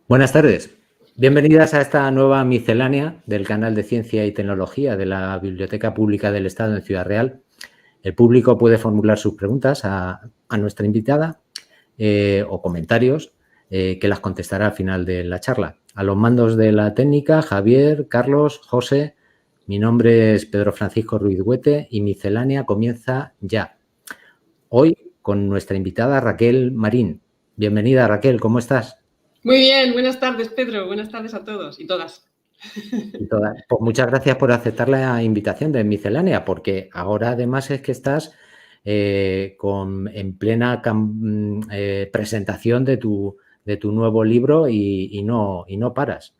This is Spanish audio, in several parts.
Buenas tardes. Bienvenidas a esta nueva miscelánea del canal de Ciencia y Tecnología de la Biblioteca Pública del Estado en Ciudad Real. El público puede formular sus preguntas a nuestra invitada o comentarios que las contestará al final de la charla. A los mandos de la técnica, Javier, Carlos, José. Mi nombre es Pedro Francisco Ruiz Huete y miscelánea comienza ya. Hoy con nuestra invitada Raquel Marín. Bienvenida, Raquel, ¿cómo estás? Muy bien, buenas tardes, Pedro. Buenas tardes a todos y todas. Pues muchas gracias por aceptar la invitación de Miscelánea, porque ahora además es que estás en plena presentación de tu nuevo libro y no paras.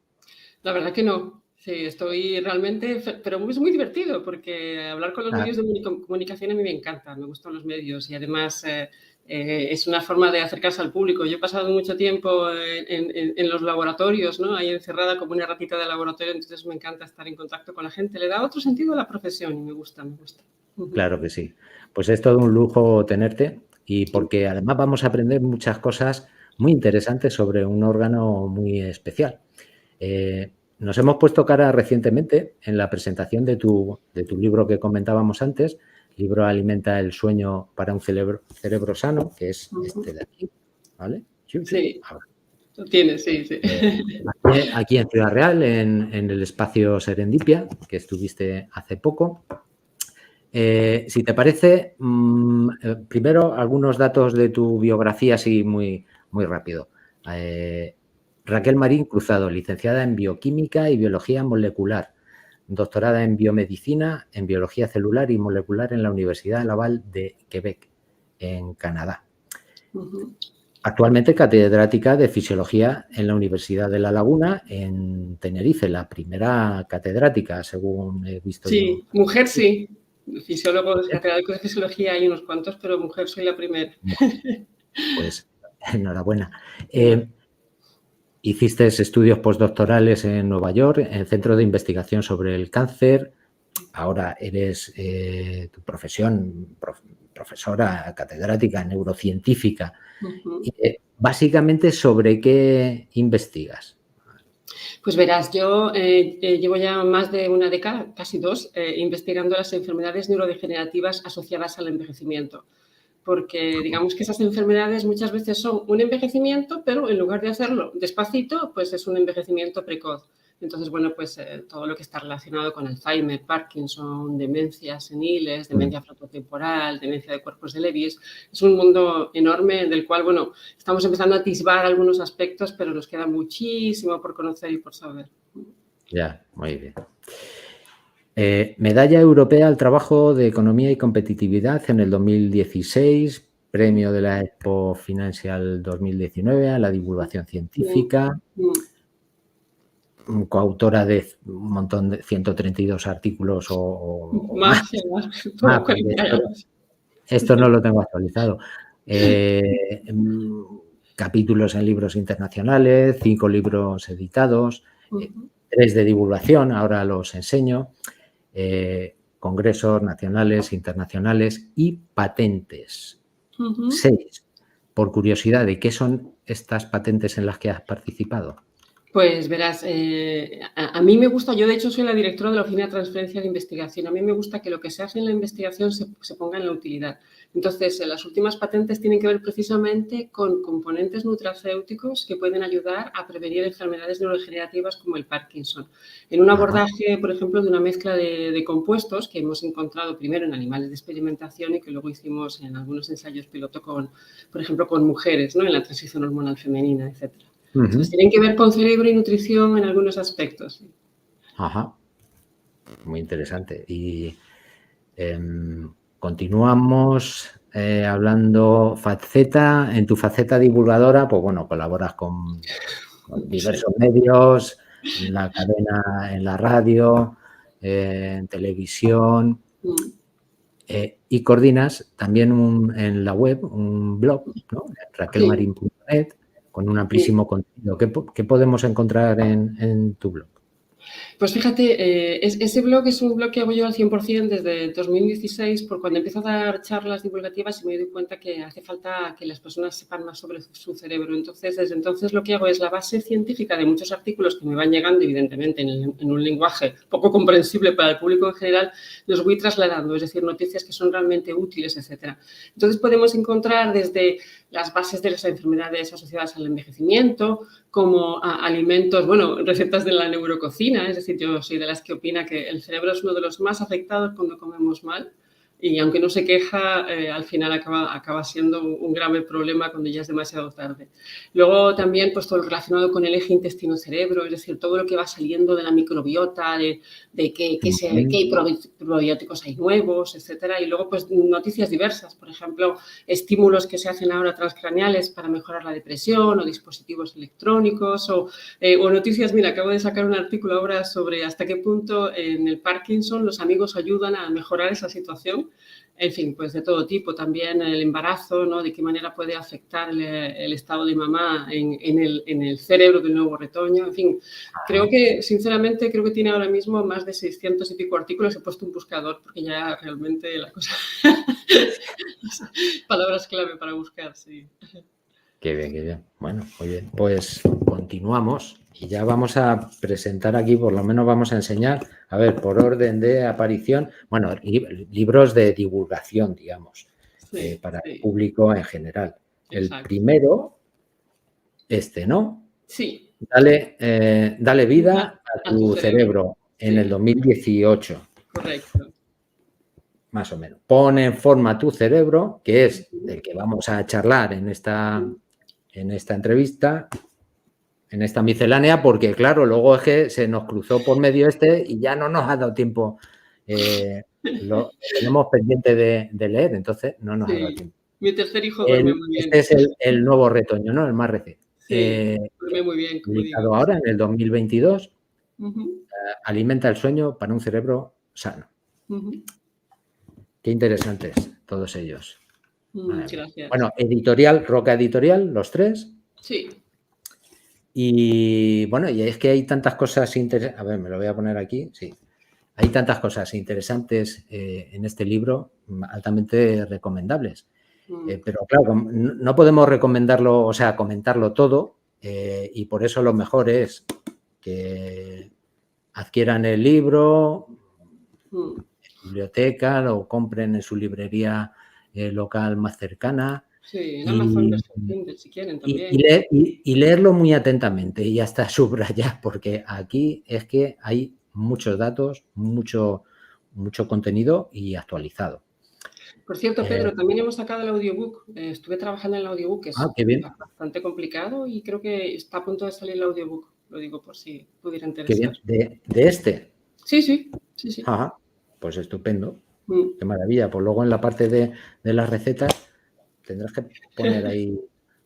La verdad que no. Sí, estoy realmente... Pero es muy divertido porque hablar con los medios de comunicación a mí me encanta. Me gustan los medios y además es una forma de acercarse al público. Yo he pasado mucho tiempo en los laboratorios, ¿no? Ahí encerrada como una ratita de laboratorio, entonces me encanta estar en contacto con la gente. Le da otro sentido a la profesión y me gusta. Claro que sí. Pues es todo un lujo tenerte y porque además vamos a aprender muchas cosas muy interesantes sobre un órgano muy especial. Nos hemos puesto cara recientemente en la presentación de tu libro que comentábamos antes. El libro Alimenta el sueño para un cerebro sano, que es este de aquí, ¿vale? Sí, lo tienes, sí. Aquí en Ciudad Real, en el espacio Serendipia, que estuviste hace poco. Si te parece, primero algunos datos de tu biografía, así muy rápido. Raquel Marín Cruzado, licenciada en Bioquímica y Biología Molecular, doctorada en Biomedicina, en Biología Celular y Molecular en la Universidad Laval de Quebec, en Canadá. Actualmente catedrática de Fisiología en la Universidad de La Laguna, en Tenerife, la primera catedrática, según he visto. Sí, yo. Mujer sí. Fisiólogos, catedráticos de fisiología hay unos cuantos, pero mujer soy la primera. Pues enhorabuena. Hiciste estudios postdoctorales en Nueva York, en el Centro de Investigación sobre el Cáncer. Ahora eres tu profesión, profesora catedrática neurocientífica. Básicamente, ¿sobre qué investigas? Pues verás, yo llevo ya más de una década, casi dos, investigando las enfermedades neurodegenerativas asociadas al envejecimiento. Porque digamos que esas enfermedades muchas veces son un envejecimiento, pero en lugar de hacerlo despacito, pues es un envejecimiento precoz. Entonces, bueno, pues todo lo que está relacionado con Alzheimer, Parkinson, demencias seniles, demencia frontotemporal, demencia de cuerpos de Lewy, es un mundo enorme del cual, bueno, estamos empezando a atisbar algunos aspectos, pero nos queda muchísimo por conocer y por saber. Ya, muy bien. Medalla Europea al Trabajo de Economía y Competitividad en el 2016, premio de la Expo Financial 2019 a la divulgación científica, coautora de un montón de 132 artículos o más. Esto no lo tengo actualizado. Capítulos en libros internacionales, 5 libros editados, 3 de divulgación, ahora los enseño. Congresos nacionales, internacionales y patentes. 6. Por curiosidad, ¿de qué son estas patentes en las que has participado? Pues verás, a mí me gusta, yo de hecho soy la directora de la Oficina de Transferencia de Investigación, a mí me gusta que lo que se hace en la investigación se ponga en la utilidad. Entonces, las últimas patentes tienen que ver precisamente con componentes nutracéuticos que pueden ayudar a prevenir enfermedades neurodegenerativas como el Parkinson. En un abordaje, por ejemplo, de una mezcla de compuestos que hemos encontrado primero en animales de experimentación y que luego hicimos en algunos ensayos piloto por ejemplo, con mujeres, ¿no? En la transición hormonal femenina, etcétera. Entonces, tienen que ver con cerebro y nutrición en algunos aspectos. Ajá. Muy interesante. Y continuamos. hablando en tu faceta divulgadora, pues bueno, colaboras con diversos medios, en la cadena, en la radio, en televisión, y coordinas también en la web un blog, ¿no? raquelmarin.net, con un amplísimo contenido. ¿Qué podemos encontrar en tu blog? Pues fíjate, ese blog es un blog que hago yo al 100% desde 2016, por cuando empiezo a dar charlas divulgativas y me doy cuenta que hace falta que las personas sepan más sobre su cerebro. Entonces, desde entonces lo que hago es la base científica de muchos artículos que me van llegando, evidentemente, en un lenguaje poco comprensible para el público en general, los voy trasladando, es decir, noticias que son realmente útiles, etcétera. Entonces podemos encontrar desde las bases de las enfermedades asociadas al envejecimiento, como alimentos, bueno, recetas de la neurococina, es decir, yo soy de las que opina que el cerebro es uno de los más afectados cuando comemos mal y aunque no se queja, al final acaba siendo un grave problema cuando ya es demasiado tarde. Luego también pues todo lo relacionado con el eje intestino-cerebro, es decir, todo lo que va saliendo de la microbiota, de qué probióticos hay nuevos, etcétera. Y luego pues noticias diversas, por ejemplo, estímulos que se hacen ahora transcraneales para mejorar la depresión o dispositivos electrónicos o noticias, mira, acabo de sacar un artículo ahora sobre hasta qué punto en el Parkinson los amigos ayudan a mejorar esa situación. En fin, pues de todo tipo, también el embarazo, ¿no? De qué manera puede afectar el estado de mamá en el cerebro del nuevo retoño. En fin, creo que, sinceramente, creo que tiene ahora mismo más de 600 y pico artículos. He puesto un buscador porque ya realmente la cosa... Palabras clave para buscar, sí. Qué bien, qué bien. Bueno, muy bien. Pues continuamos y ya vamos a presentar aquí, por lo menos vamos a enseñar, a ver, por orden de aparición, bueno, libros de divulgación, digamos, Sí, para sí. el público en general. Exacto. El primero, ¿no? Sí. Dale vida a tu cerebro en el 2018. Correcto. Más o menos. Pone en forma tu cerebro, que es del que vamos a charlar en esta entrevista, en esta miscelánea, porque claro, luego es que se nos cruzó por medio y ya no nos ha dado tiempo. Lo tenemos pendiente de leer, entonces no nos ha dado tiempo. Mi tercer hijo duerme muy bien. Este es el nuevo retoño, ¿no? El más reciente. Sí, duerme muy bien, como publicado digo. ahora en el 2022. Alimenta el sueño para un cerebro sano. Qué interesantes todos ellos. Gracias. Bueno, editorial, Roca Editorial, los tres. Sí. Y bueno, y es que hay tantas cosas interesantes. A ver, me lo voy a poner aquí. Sí. Hay tantas cosas interesantes en este libro, altamente recomendables. Pero claro, no podemos recomendarlo, o sea, comentarlo todo. Y por eso lo mejor es que adquieran el libro en biblioteca, lo compren en su librería local más cercana. Sí, en Amazon, si quieren también. Y leerlo muy atentamente y hasta subrayar, porque aquí es que hay muchos datos, mucho contenido y actualizado. Por cierto, Pedro, también hemos sacado el audiobook. Estuve trabajando en el audiobook, que es bastante complicado y creo que está a punto de salir el audiobook. Lo digo por si pudiera interesar. Qué bien. ¿De este? Sí. Ajá, pues estupendo. Qué maravilla. Pues luego en la parte de las recetas tendrás que poner ahí,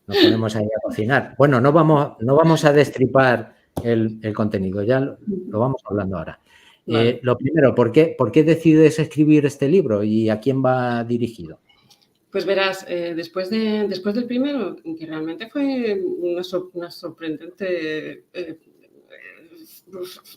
nos ponemos ahí a cocinar. Bueno, no vamos a destripar el contenido, ya lo vamos hablando ahora. Vale. Lo primero, ¿por qué decides escribir este libro y a quién va dirigido? Pues verás, después del primero, que realmente fue una sorprendente...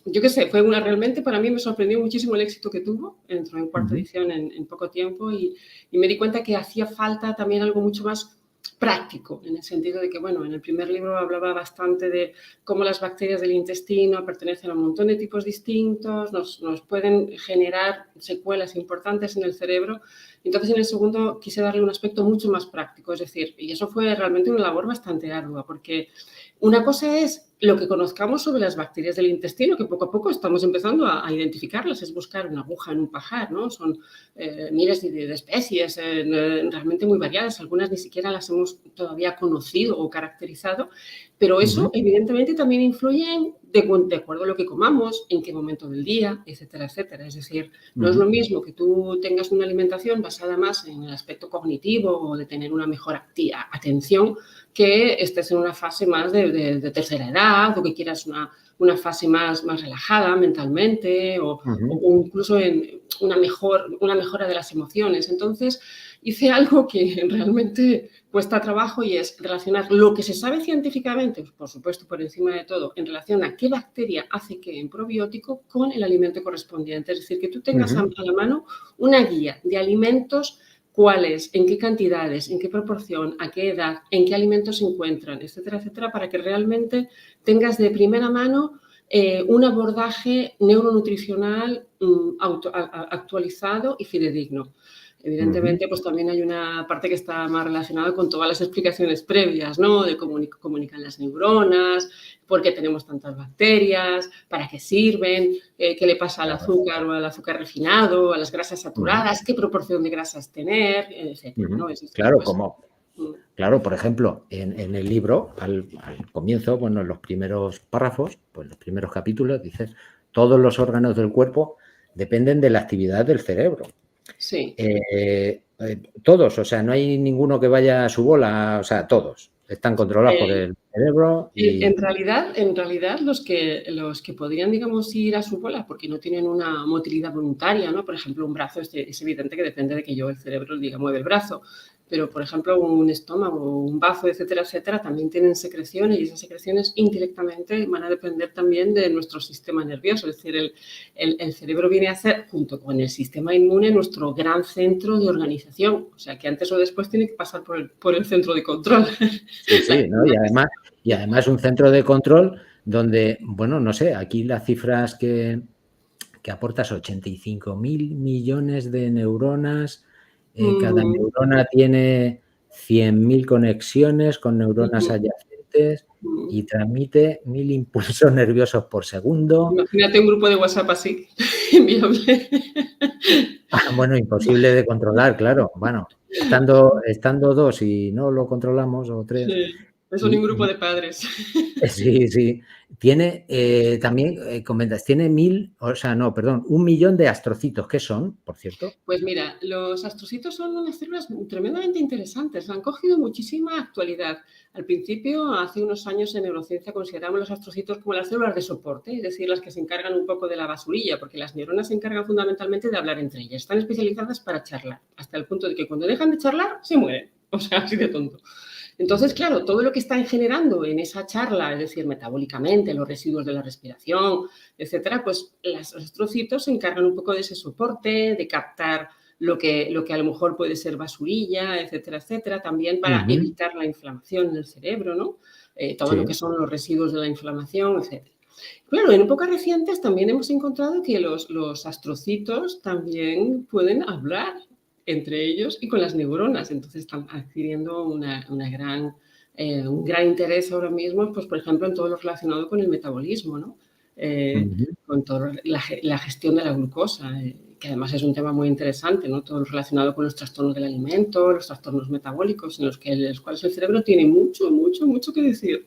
yo qué sé, realmente para mí me sorprendió muchísimo el éxito que tuvo. Entró en cuarta edición en poco tiempo y me di cuenta que hacía falta también algo mucho más práctico, en el sentido de que, bueno, en el primer libro hablaba bastante de cómo las bacterias del intestino pertenecen a un montón de tipos distintos, nos pueden generar secuelas importantes en el cerebro. Entonces, en el segundo quise darle un aspecto mucho más práctico, es decir, y eso fue realmente una labor bastante ardua, porque una cosa es lo que conozcamos sobre las bacterias del intestino, que poco a poco estamos empezando a identificarlas, es buscar una aguja en un pajar, ¿no? Son miles de especies realmente muy variadas, algunas ni siquiera las hemos hemos todavía conocido o caracterizado, pero eso evidentemente también influye de acuerdo a lo que comamos, en qué momento del día, etcétera, etcétera. Es decir, no es lo mismo que tú tengas una alimentación basada más en el aspecto cognitivo o de tener una mejor atención, que estés en una fase más de tercera edad o que quieras una fase más relajada mentalmente o incluso en una mejora de las emociones. Entonces, hice algo que realmente cuesta trabajo y es relacionar lo que se sabe científicamente, por supuesto, por encima de todo, en relación a qué bacteria hace qué en probiótico con el alimento correspondiente. Es decir, que tú tengas a la mano una guía de alimentos, cuáles, en qué cantidades, en qué proporción, a qué edad, en qué alimentos se encuentran, etcétera, etcétera, para que realmente tengas de primera mano un abordaje neuronutricional actualizado y fidedigno. Evidentemente, pues también hay una parte que está más relacionada con todas las explicaciones previas, ¿no? De cómo comunican las neuronas, por qué tenemos tantas bacterias, para qué sirven, qué le pasa al azúcar o al azúcar refinado, a las grasas saturadas, qué proporción de grasas tener, etcétera, ¿no? Claro, claro, por ejemplo, en el libro, al comienzo, bueno, en los primeros párrafos, pues los primeros capítulos, dices, todos los órganos del cuerpo dependen de la actividad del cerebro. Sí. Todos, o sea, no hay ninguno que vaya a su bola, o sea, todos están controlados por el cerebro. Y... En realidad los que podrían, digamos, ir a su bola porque no tienen una motilidad voluntaria, ¿no? Por ejemplo, un brazo es evidente que depende de que el cerebro diga mueve el brazo, pero, por ejemplo, un estómago, un bazo, etcétera, etcétera, también tienen secreciones y esas secreciones indirectamente van a depender también de nuestro sistema nervioso. Es decir, el cerebro viene a ser, junto con el sistema inmune, nuestro gran centro de organización. O sea, que antes o después tiene que pasar por el centro de control. Sí, ¿no? Y además un centro de control donde, bueno, no sé, aquí las cifras que aportas 85.000 millones de neuronas. Cada neurona tiene 100.000 conexiones con neuronas adyacentes y transmite 1.000 impulsos nerviosos por segundo. Imagínate un grupo de WhatsApp así, inviable. Bueno, imposible de controlar, claro. Bueno, estando dos y no lo controlamos, o tres. Sí, es un grupo de padres. Sí. Tiene, también comentas, tiene 1.000.000 de astrocitos. ¿Qué son, por cierto? Pues mira, los astrocitos son unas células tremendamente interesantes. Han cogido muchísima actualidad. Al principio, hace unos años en neurociencia considerábamos los astrocitos como las células de soporte, es decir, las que se encargan un poco de la basurilla, porque las neuronas se encargan fundamentalmente de hablar entre ellas. Están especializadas para charlar, hasta el punto de que cuando dejan de charlar, se mueren. O sea, así de tonto. Entonces, claro, todo lo que están generando en esa charla, es decir, metabólicamente, los residuos de la respiración, etcétera, pues los astrocitos se encargan un poco de ese soporte, de captar lo que a lo mejor puede ser basurilla, etcétera, etcétera, también para evitar la inflamación en el cerebro, ¿no? Todo lo que son los residuos de la inflamación, etcétera. Claro, en épocas recientes también hemos encontrado que los astrocitos también pueden hablar entre ellos y con las neuronas. Entonces están adquiriendo un gran interés ahora mismo, pues por ejemplo, en todo lo relacionado con el metabolismo, ¿no? Con toda la gestión de la glucosa, que además es un tema muy interesante, ¿no? Todo lo relacionado con los trastornos del alimento, los trastornos metabólicos, en los cuales el cerebro tiene mucho que decir.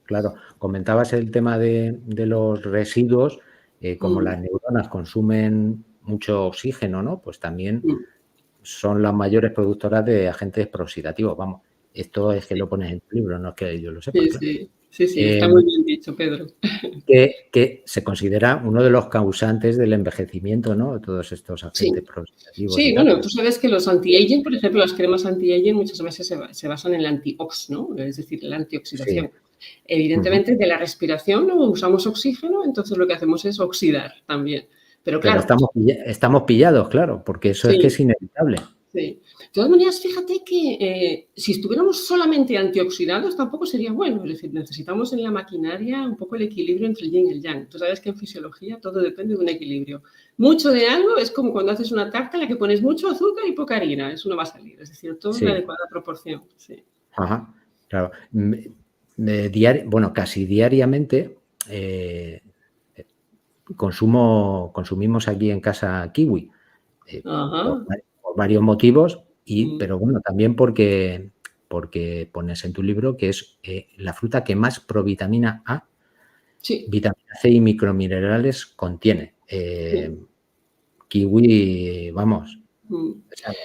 Claro, comentabas el tema de los residuos, como las neuronas consumen mucho oxígeno, ¿no? Pues también son las mayores productoras de agentes peroxidativos. Vamos, esto es que lo pones en tu libro, no es que yo lo sepa. Sí, está muy bien dicho, Pedro. Que se considera uno de los causantes del envejecimiento, ¿no? Todos estos agentes peroxidativos. Sí, bueno, tú sabes que los anti-aging, por ejemplo, las cremas anti-aging muchas veces se basan en el anti-ox, ¿no? Es decir, la antioxidación. Sí. Evidentemente, de la respiración no usamos oxígeno, entonces lo que hacemos es oxidar también. Pero claro, estamos pillados, claro, porque eso es que es inevitable. Sí. De todas maneras, fíjate que si estuviéramos solamente antioxidados tampoco sería bueno. Es decir, necesitamos en la maquinaria un poco el equilibrio entre el yin y el yang. Tú sabes que en fisiología todo depende de un equilibrio. Mucho de algo es como cuando haces una tarta en la que pones mucho azúcar y poca harina. Eso no va a salir. Es decir, todo en la adecuada proporción. Sí. Ajá, claro. Casi diariamente consumimos aquí en casa kiwi. Por varios motivos, pero bueno, también porque porque pones en tu libro que es la fruta que más provitamina A, Sí. vitamina C y microminerales contiene. Sí. Kiwi, vamos, Mm.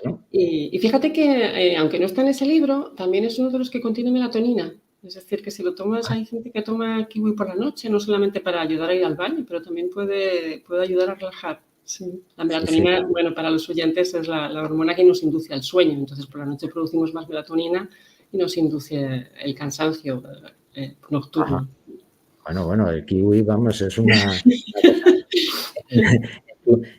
¿no? Y fíjate que, aunque no está en ese libro, también es uno de los que contiene melatonina. Es decir, que si lo tomas, hay gente que toma kiwi por la noche, no solamente para ayudar a ir al baño, pero también puede ayudar a relajar. Sí. La Sí, sí. melatonina, bueno, para los oyentes es la hormona que nos induce al sueño. Entonces, por la noche producimos más melatonina y nos induce el cansancio Ajá. nocturno. Bueno, el kiwi, vamos, es una cosa.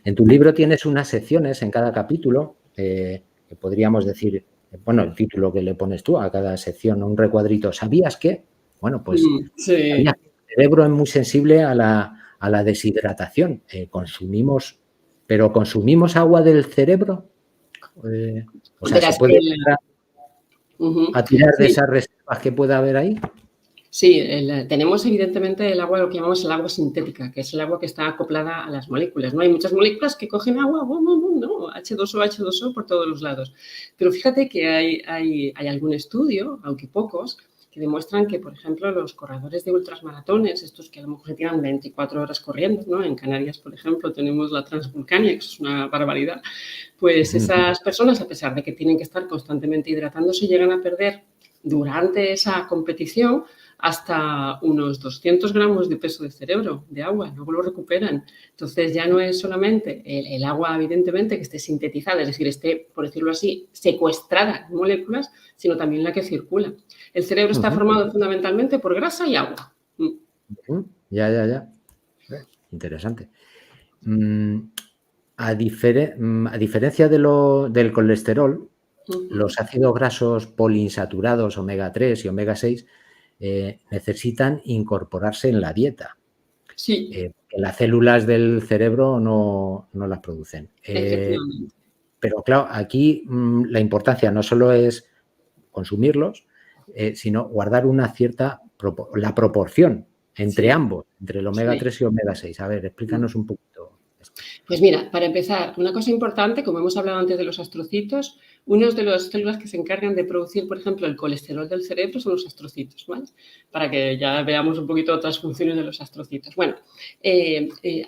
En tu libro tienes unas secciones en cada capítulo, que podríamos decir, bueno, el título que le pones tú a cada sección, un recuadrito. ¿Sabías que? Bueno, pues Sí. sabías que el cerebro es muy sensible a la deshidratación. ¿Pero consumimos agua del cerebro? O sea, ¿se Verás, puede llegar a tirar de sí. esas reservas que pueda haber ahí? Sí, tenemos evidentemente el agua, lo que llamamos el agua sintética, que es el agua que está acoplada a las moléculas. No hay muchas moléculas que cogen agua, bum, bum, bum, ¿no? H2O, H2O por todos los lados. Pero fíjate que hay algún estudio, aunque pocos, que demuestran que, por ejemplo, los corredores de ultramaratones, estos que a lo mejor se tiran 24 horas corriendo, ¿no? En Canarias, por ejemplo, tenemos la Transvulcania, que es una barbaridad. Pues esas personas, a pesar de que tienen que estar constantemente hidratándose, llegan a perder durante esa competición hasta unos 200 gramos de peso de cerebro, de agua, luego lo recuperan. Entonces ya no es solamente el agua, evidentemente, que esté sintetizada, es decir, esté, por decirlo así, secuestrada en moléculas, sino también la que circula. El cerebro está formado fundamentalmente por grasa y agua. Ya. Interesante. A diferencia del colesterol, los ácidos grasos poliinsaturados omega 3 y omega 6 necesitan incorporarse en la dieta. Sí. Las células del cerebro no las producen. Efectivamente. Pero claro, aquí la importancia no solo es consumirlos, sino guardar una cierta la proporción entre ambos, entre el omega 3 y omega 6. A ver, explícanos un poquito esto. Pues mira, para empezar, una cosa importante, como hemos hablado antes de los astrocitos, uno de las células que se encargan de producir, por ejemplo, el colesterol del cerebro son los astrocitos, ¿vale? Para que ya veamos un poquito otras funciones de los astrocitos. Bueno,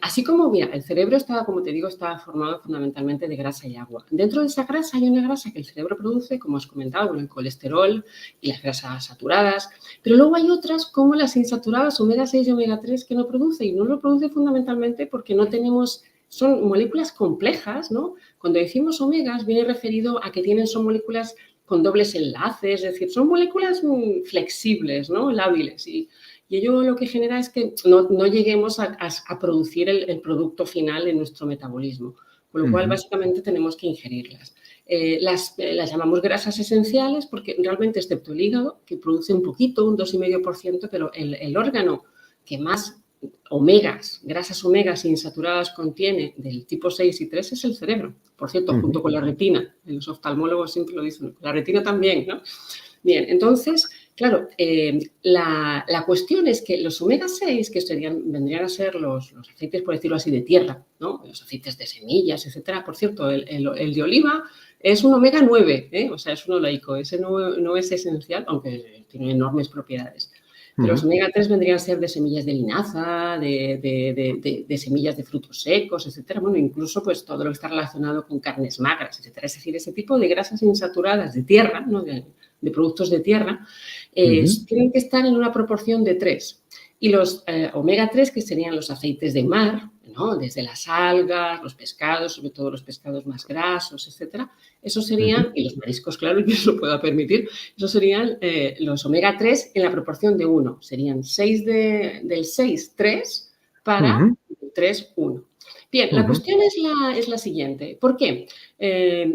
así como, mira, el cerebro está, como te digo, está formado fundamentalmente de grasa y agua. Dentro de esa grasa hay una grasa que el cerebro produce, como has comentado, bueno, el colesterol y las grasas saturadas, pero luego hay otras como las insaturadas, omega 6 y omega 3, que no produce, y no lo produce fundamentalmente porque no tenemos... Son moléculas complejas, ¿no? Cuando decimos omegas viene referido a que son moléculas con dobles enlaces, es decir, son moléculas flexibles, ¿no? Lábiles. Y ello lo que genera es que no lleguemos a producir el producto final en nuestro metabolismo. Con lo cual, básicamente, tenemos que ingerirlas. Las llamamos grasas esenciales porque realmente, excepto el hígado, que produce un poquito, un 2,5%, pero el órgano que más grasas omegas insaturadas contiene del tipo 6 y 3 es el cerebro. Por cierto, junto con la retina. Los oftalmólogos siempre lo dicen. La retina también, ¿no? Bien, entonces, claro, la cuestión es que los omega 6, que vendrían a ser los aceites, por decirlo así, de tierra, ¿no? Los aceites de semillas, etcétera. Por cierto, el de oliva es un omega 9, ¿eh? O sea, es un oleico. Ese no es esencial, aunque tiene enormes propiedades. Pero los omega 3 vendrían a ser de semillas de linaza, de semillas de frutos secos, etcétera. Bueno, incluso pues todo lo que está relacionado con carnes magras, etcétera. Es decir, ese tipo de grasas insaturadas de tierra, ¿no? de productos de tierra, tienen que estar en una proporción de 3. Y los omega 3, que serían los aceites de mar, ¿no? Desde las algas, los pescados, sobre todo los pescados más grasos, etcétera, esos serían, y los mariscos, claro, que se lo pueda permitir, esos serían los omega 3 en la proporción de 1. Serían 6 del 6, 3 para 3, 1. Bien, la cuestión es la siguiente. ¿Por qué?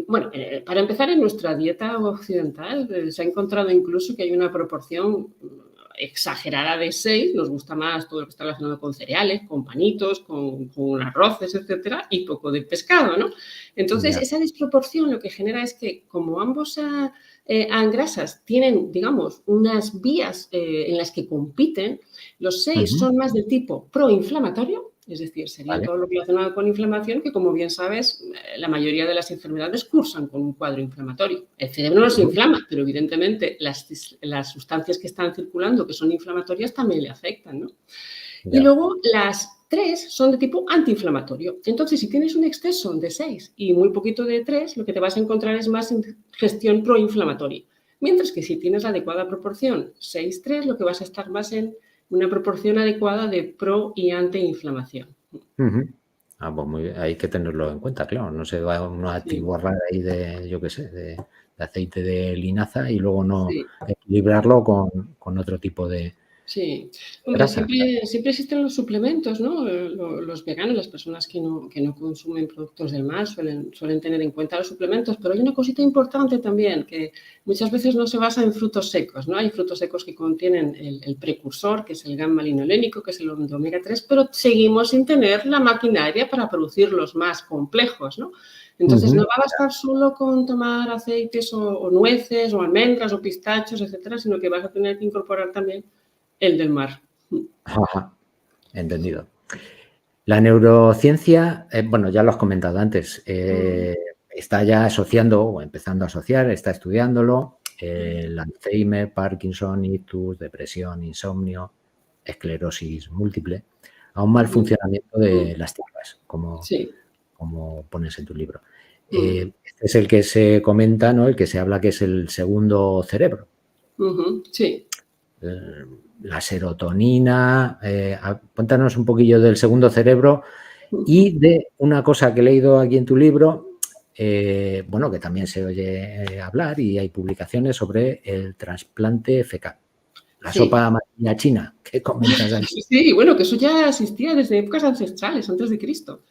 Bueno, para empezar, en nuestra dieta occidental se ha encontrado incluso que hay una proporción exagerada de 6, nos gusta más todo lo que está relacionado con cereales, con panitos, con arroces, etcétera, y poco de pescado, ¿no? Entonces, esa desproporción lo que genera es que, como ambos grasas tienen, digamos, unas vías en las que compiten, los 6 son más del tipo proinflamatorio Es decir, sería Vale. todo lo relacionado con inflamación, que como bien sabes, la mayoría de las enfermedades cursan con un cuadro inflamatorio. El cerebro no se inflama, pero evidentemente las sustancias que están circulando, que son inflamatorias, también le afectan, ¿no? Y Ya. luego las 3 son de tipo antiinflamatorio. Entonces, si tienes un exceso de 6 y muy poquito de 3, lo que te vas a encontrar es más gestión proinflamatoria. Mientras que si tienes la adecuada proporción 6-3, lo que vas a estar más en una proporción adecuada de pro y antiinflamación. Ujú. Pues muy bien, hay que tenerlo en cuenta, claro. No se va uno a Sí, atiborrar ahí de, yo qué sé, de aceite de linaza y luego no sí. equilibrarlo con otro tipo de Sí, hombre, grasa. siempre existen los suplementos, ¿no? Los veganos, las personas que no consumen productos del mar suelen tener en cuenta los suplementos, pero hay una cosita importante también, que muchas veces no se basa en frutos secos, ¿no? Hay frutos secos que contienen el precursor, que es el gamma-linolénico, que es el omega 3, pero seguimos sin tener la maquinaria para producir los más complejos, ¿no? Entonces, no Ujú. va a bastar solo con tomar aceites o nueces o almendras o pistachos, etcétera, sino que vas a tener que incorporar también el del mar. Ajá, entendido. La neurociencia, bueno, ya lo has comentado antes, está ya asociando o empezando a asociar, está estudiándolo, el Alzheimer, Parkinson, ictus, depresión, insomnio, esclerosis múltiple, a un mal funcionamiento de las células, Sí. como pones en tu libro. Este es el que se comenta, ¿no? El que se habla que es el segundo cerebro. Sí. Eh, la serotonina, cuéntanos un poquillo del segundo cerebro y de una cosa que he leído aquí en tu libro, bueno, que también se oye hablar y hay publicaciones sobre el trasplante fecal. La Sí. sopa amarilla china que comentas aquí. Sí, bueno, que eso ya existía desde épocas ancestrales, antes de Cristo.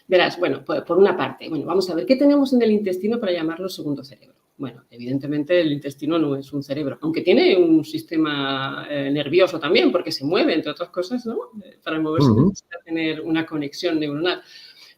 Verás, bueno, por una parte, bueno, vamos a ver, ¿qué tenemos en el intestino para llamarlo segundo cerebro? Bueno, evidentemente el intestino no es un cerebro, aunque tiene un sistema nervioso también, porque se mueve, entre otras cosas, ¿no? Para moverse Ujú. necesita tener una conexión neuronal.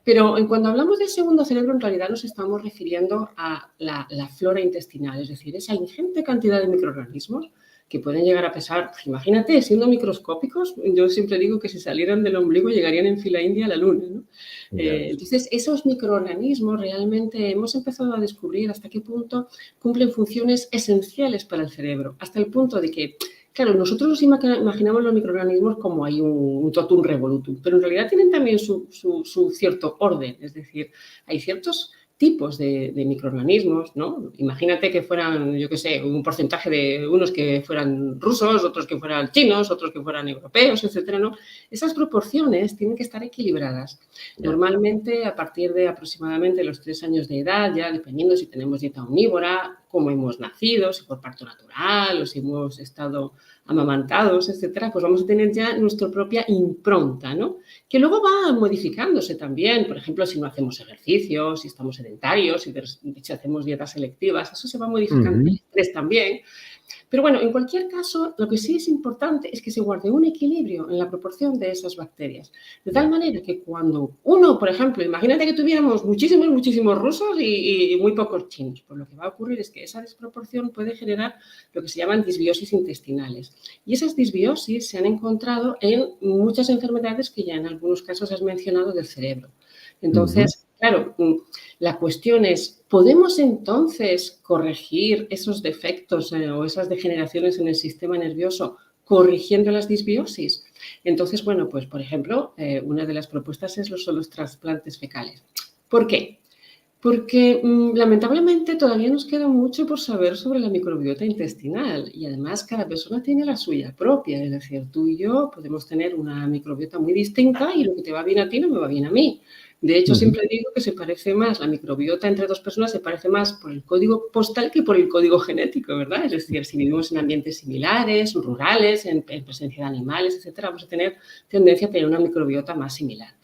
Pero cuando hablamos del segundo cerebro, en realidad nos estamos refiriendo a la flora intestinal, es decir, esa ingente cantidad de microorganismos que pueden llegar a pesar, pues imagínate, siendo microscópicos, yo siempre digo que si salieran del ombligo llegarían en fila india a la luna, ¿no? Ya ves. Entonces, esos microorganismos realmente hemos empezado a descubrir hasta qué punto cumplen funciones esenciales para el cerebro, hasta el punto de que, claro, nosotros nos imaginamos los microorganismos como hay un totum revolutum, pero en realidad tienen también su cierto orden, es decir, hay ciertos tipos de microorganismos, ¿no? Imagínate que fueran, yo qué sé, un porcentaje de unos que fueran rusos, otros que fueran chinos, otros que fueran europeos, etcétera, ¿no? Esas proporciones tienen que estar equilibradas. Ya. Normalmente, a partir de aproximadamente los 3 años de edad, ya dependiendo si tenemos dieta omnívora, cómo hemos nacido, si por parto natural o si hemos estado amamantados, etcétera, pues vamos a tener ya nuestra propia impronta, ¿no? Que luego va modificándose también, por ejemplo, si no hacemos ejercicio, si estamos sedentarios, si de hecho hacemos dietas selectivas, eso se va modificando, el Ujú. estrés también. Pero bueno, en cualquier caso, lo que sí es importante es que se guarde un equilibrio en la proporción de esas bacterias. De tal Ya. manera que cuando uno, por ejemplo, imagínate que tuviéramos muchísimos rusos y muy pocos chinos, pues lo que va a ocurrir es que esa desproporción puede generar lo que se llaman disbiosis intestinales. Y esas disbiosis se han encontrado en muchas enfermedades que ya en algunos casos has mencionado del cerebro. Ujú. Entonces, claro, la cuestión es, ¿podemos entonces corregir esos defectos o esas degeneraciones en el sistema nervioso corrigiendo las disbiosis? Entonces, bueno, pues por ejemplo, una de las propuestas son los trasplantes fecales. ¿Por qué? Porque lamentablemente todavía nos queda mucho por saber sobre la microbiota intestinal y además cada persona tiene la suya propia, es decir, tú y yo podemos tener una microbiota muy distinta y lo que te va bien a ti no me va bien a mí. De hecho, Ujú. siempre digo que se parece más, la microbiota entre dos personas se parece más por el código postal que por el código genético, ¿verdad? Es decir, si vivimos en ambientes similares, rurales, en presencia de animales, etcétera, vamos a tener tendencia a tener una microbiota más similar.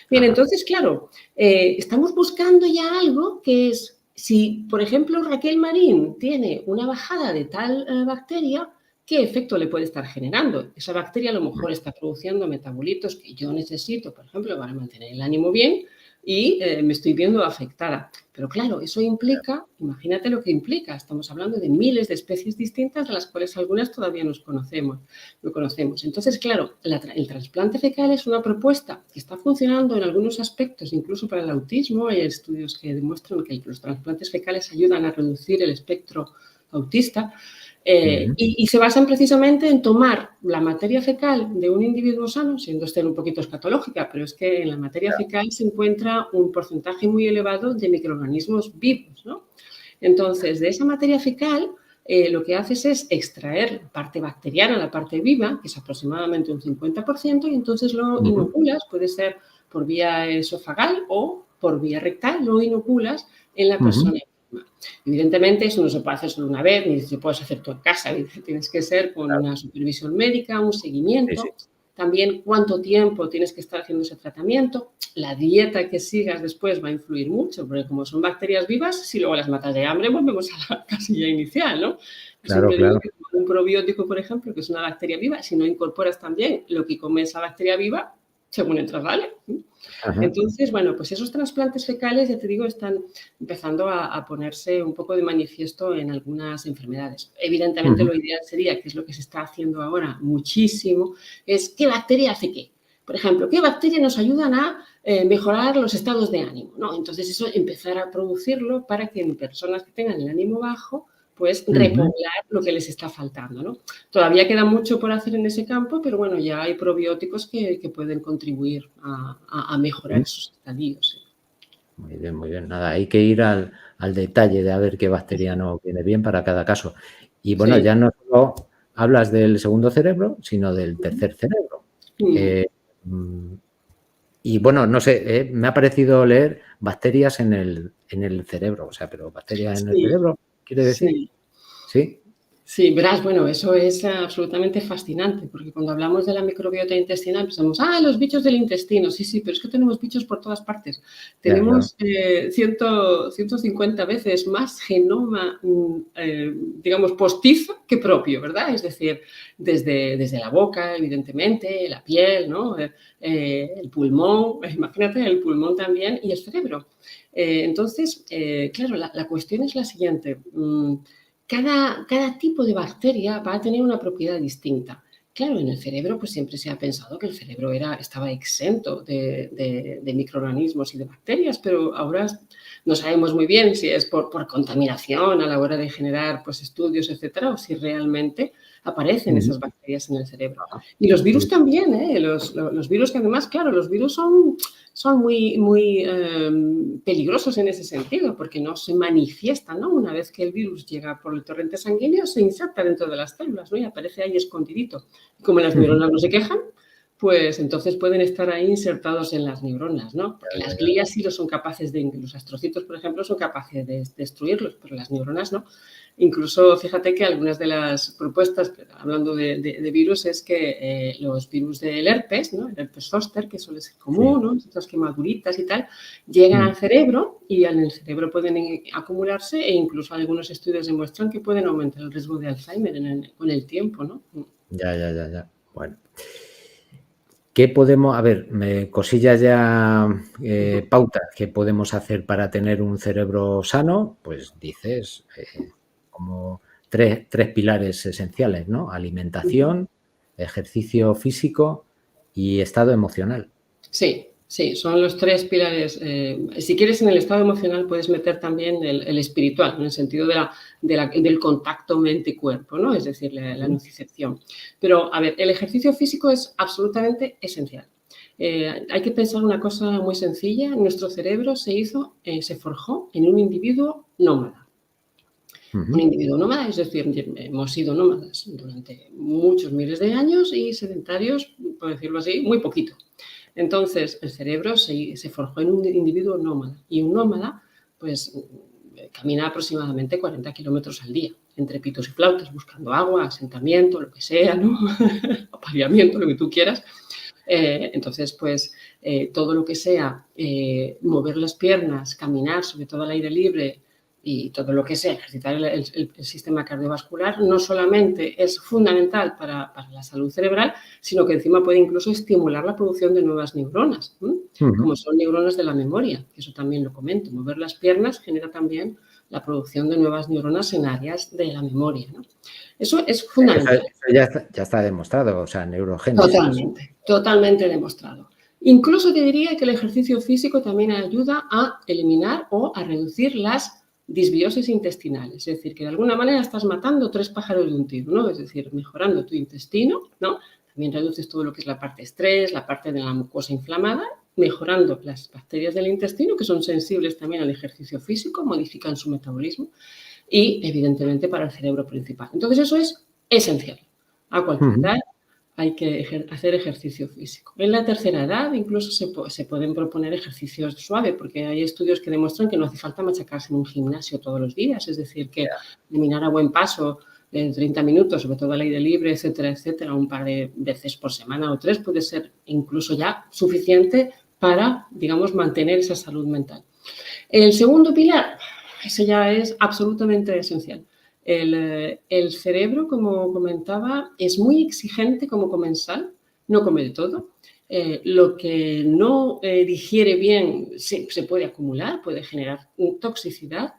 Bien, Ajá. entonces, claro, estamos buscando ya algo que es, si por ejemplo Raquel Marín tiene una bajada de tal bacteria, ¿qué efecto le puede estar generando? Esa bacteria a lo mejor está produciendo metabolitos que yo necesito, por ejemplo, para mantener el ánimo bien, y me estoy viendo afectada. Pero claro, eso implica, imagínate lo que implica, estamos hablando de miles de especies distintas de las cuales algunas todavía no conocemos. Entonces, claro, el trasplante fecal es una propuesta que está funcionando en algunos aspectos, incluso para el autismo. Hay estudios que demuestran que los trasplantes fecales ayudan a reducir el espectro autista. Y se basan precisamente en tomar la materia fecal de un individuo sano, siendo un poquito escatológica, pero es que en la materia fecal se encuentra un porcentaje muy elevado de microorganismos vivos, ¿no? Entonces, de esa materia fecal, lo que haces es extraer la parte bacteriana, la parte viva, que es aproximadamente un 50%, y entonces lo inoculas, puede ser por vía esofagal o por vía rectal, lo inoculas en la persona. Evidentemente, eso no se puede hacer solo una vez, ni se puede hacer tú en casa. Tienes que ser con una supervisión médica, un seguimiento. Sí, sí. También cuánto tiempo tienes que estar haciendo ese tratamiento. La dieta que sigas después va a influir mucho, porque como son bacterias vivas, si luego las matas de hambre, volvemos a la casilla inicial, ¿no? Claro, claro. Un probiótico, por ejemplo, que es una bacteria viva, si no incorporas también lo que come esa bacteria viva, según entras, ¿vale? Ajá. Entonces, bueno, pues esos trasplantes fecales, ya te digo, están empezando a ponerse un poco de manifiesto en algunas enfermedades. Evidentemente, lo ideal sería, que es lo que se está haciendo ahora muchísimo, es ¿qué bacteria hace qué? Por ejemplo, ¿qué bacterias nos ayudan a mejorar los estados de ánimo? ¿No? Entonces, eso empezar a producirlo para que en personas que tengan el ánimo bajo, pues repoblar lo que les está faltando, ¿no? Todavía queda mucho por hacer en ese campo, pero bueno, ya hay probióticos que pueden contribuir a mejorar esos estadios. ¿Sí? Muy bien, muy bien. Nada, hay que ir al detalle de a ver qué bacteria no viene bien para cada caso. Y bueno, sí, ya no solo hablas del segundo cerebro, sino del tercer cerebro. Y bueno, no sé, me ha parecido leer bacterias en el cerebro, o sea, pero bacterias en el cerebro, ¿quiere decir? Sí. ¿Sí? Sí, verás, bueno, eso es absolutamente fascinante, porque cuando hablamos de la microbiota intestinal pensamos, los bichos del intestino, sí, pero es que tenemos bichos por todas partes. Tenemos 150 veces más genoma, digamos, postizo que propio, ¿verdad? Es decir, desde la boca, evidentemente, la piel, ¿no? El pulmón, imagínate, el pulmón también y el cerebro. Entonces, claro, la cuestión es la siguiente. Cada tipo de bacteria va a tener una propiedad distinta. Claro, en el cerebro pues siempre se ha pensado que el cerebro estaba exento de microorganismos y de bacterias, pero ahora no sabemos muy bien si es por contaminación a la hora de generar pues, estudios, etcétera, o si realmente aparecen esas bacterias en el cerebro. Y los virus también, los virus que además, claro, los virus son muy peligrosos en ese sentido, porque no se manifiestan, ¿no? Una vez que el virus llega por el torrente sanguíneo, se inserta dentro de las células, ¿no? Y aparece ahí escondidito. Y como las neuronas no se quejan, pues entonces pueden estar ahí insertados en las neuronas, ¿no? Porque las glías sí lo son capaces los astrocitos, por ejemplo, son capaces de destruirlos, pero las neuronas no. Incluso, fíjate que algunas de las propuestas, hablando de virus, es que los virus del herpes, ¿no? El herpes zóster, que suele ser común, ¿no? Estas quemaduritas y tal, llegan al cerebro y en el cerebro pueden acumularse e incluso algunos estudios demuestran que pueden aumentar el riesgo de Alzheimer con el tiempo, ¿no? Ya. Bueno. ¿Qué podemos, cosillas ya, pautas que podemos hacer para tener un cerebro sano? Pues dices como tres pilares esenciales, ¿no? Alimentación, ejercicio físico y estado emocional. Sí, son los tres pilares. Si quieres, en el estado emocional puedes meter también el espiritual, en el sentido del contacto mente-cuerpo, ¿no? Es decir, la nocicepción. Pero, el ejercicio físico es absolutamente esencial. Hay que pensar una cosa muy sencilla. Nuestro cerebro se forjó en un individuo nómada. Un individuo nómada, es decir, hemos sido nómadas durante muchos miles de años y sedentarios, por decirlo así, muy poquito. Entonces, el cerebro se forjó en un individuo nómada y un nómada, pues, camina aproximadamente 40 kilómetros al día, entre pitos y flautas, buscando agua, asentamiento, lo que sea, ¿no? Apareamiento, lo que tú quieras. Entonces, pues, todo lo que sea mover las piernas, caminar, sobre todo al aire libre, y todo lo que sea, ejercitar el sistema cardiovascular no solamente es fundamental para la salud cerebral, sino que encima puede incluso estimular la producción de nuevas neuronas, como son neuronas de la memoria, que eso también lo comento. Mover las piernas genera también la producción de nuevas neuronas en áreas de la memoria, ¿no? Eso es fundamental. Eso ya está demostrado, o sea, neurogénesis. Totalmente demostrado. Incluso te diría que el ejercicio físico también ayuda a eliminar o a reducir las disbiosis intestinales. Es decir, que de alguna manera estás matando 3 pájaros de un tiro, ¿no? Es decir, mejorando tu intestino, ¿no? También reduces todo lo que es la parte estrés, la parte de la mucosa inflamada, mejorando las bacterias del intestino, que son sensibles también al ejercicio físico, modifican su metabolismo y, evidentemente, para el cerebro principal. Entonces, eso es esencial. A cualquier edad hay que hacer ejercicio físico. En la tercera edad incluso se pueden proponer ejercicios suaves, porque hay estudios que demuestran que no hace falta machacarse en un gimnasio todos los días, es decir, que caminar a buen paso en 30 minutos, sobre todo al aire libre, etcétera, etcétera, un par de veces por semana o 3 puede ser incluso ya suficiente para, digamos, mantener esa salud mental. El segundo pilar, ese ya es absolutamente esencial. El cerebro, como comentaba, es muy exigente como comensal, no come de todo. Lo que no digiere bien se puede acumular, puede generar toxicidad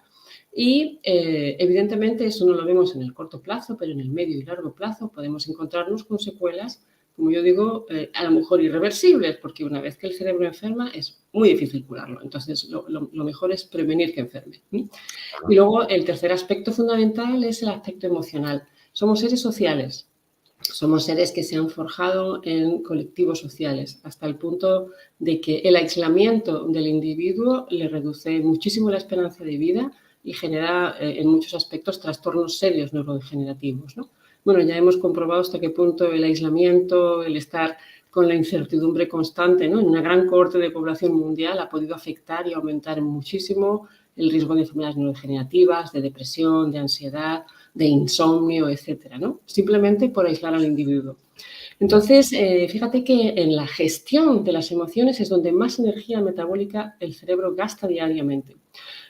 y evidentemente eso no lo vemos en el corto plazo, pero en el medio y largo plazo podemos encontrarnos con secuelas, como yo digo, a lo mejor irreversibles, porque una vez que el cerebro enferma es muy difícil curarlo. Entonces, lo mejor es prevenir que enferme. Y luego, el tercer aspecto fundamental es el aspecto emocional. Somos seres sociales. Somos seres que se han forjado en colectivos sociales, hasta el punto de que el aislamiento del individuo le reduce muchísimo la esperanza de vida y genera, en muchos aspectos, trastornos serios neurodegenerativos, ¿no? Bueno, ya hemos comprobado hasta qué punto el aislamiento, el estar con la incertidumbre constante, ¿no?, en una gran cohorte de población mundial ha podido afectar y aumentar muchísimo el riesgo de enfermedades neurodegenerativas, de depresión, de ansiedad, de insomnio, etcétera, ¿no? Simplemente por aislar al individuo. Entonces, fíjate que en la gestión de las emociones es donde más energía metabólica el cerebro gasta diariamente.